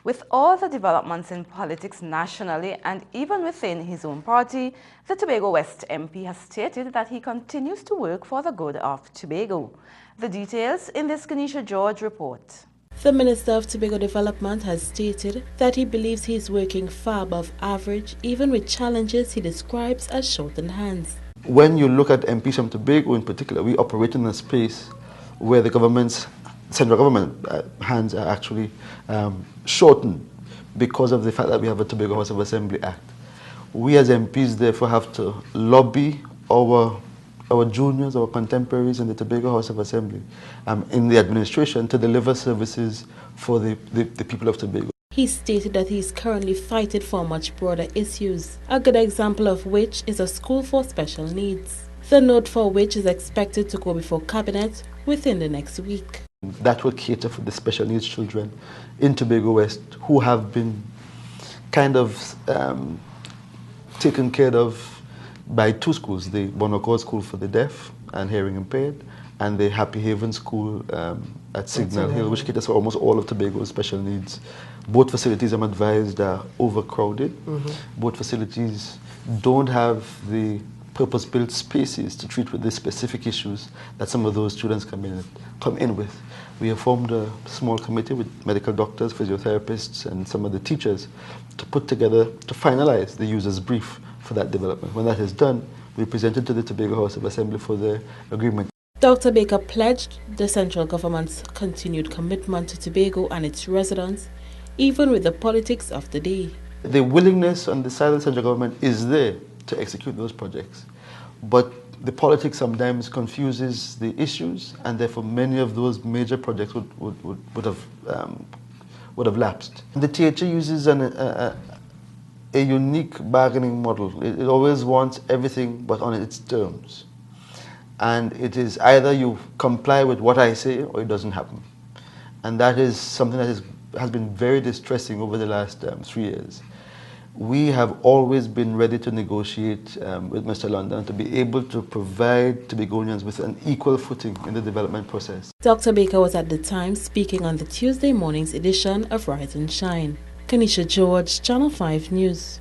With all the developments in politics nationally and even within his own party, the Tobago West MP has stated that he continues to work for the good of Tobago. The details in this Kenesha George report. The Minister of Tobago Development has stated that he believes he is working far above average, even with challenges he describes as shortened hands. When you look at MPs from Tobago in particular, we operate in a space where the central government hands are actually shortened because of the fact that we have a Tobago House of Assembly Act. We as MPs therefore have to lobby our juniors, our contemporaries in the Tobago House of Assembly, in the administration to deliver services for the people of Tobago. He stated that he is currently fighting for much broader issues, a good example of which is a school for special needs, the note for which is expected to go before Cabinet within the next week. That will cater for the special needs children in Tobago West who have been kind of taken care of by two schools, the Bon Accord School for the Deaf and Hearing Impaired, and the Happy Haven School at Signal Hill, which caters for almost all of Tobago's special needs. Both facilities, I'm advised, are overcrowded. Both facilities don't have the purpose-built spaces to treat with the specific issues that some of those students come in with. We have formed a small committee with medical doctors, physiotherapists, and some of the teachers to put together, to finalize the user's brief for that development. When that is done, we present it to the Tobago House of Assembly for their agreement. Dr. Baker pledged the central government's continued commitment to Tobago and its residents, even with the politics of the day. The willingness on the side of the central government is there to execute those projects, but the politics sometimes confuses the issues, and therefore many of those major projects would have lapsed. The THA uses a unique bargaining model. It always wants everything but on its terms. And it is either you comply with what I say or it doesn't happen. And that is something that has been very distressing over the last 3 years. We have always been ready to negotiate with Mr. London to be able to provide Tobagonians with an equal footing in the development process. Dr. Baker was at the time speaking on the Tuesday morning's edition of Rise and Shine. Kenesha George, Channel 5 News.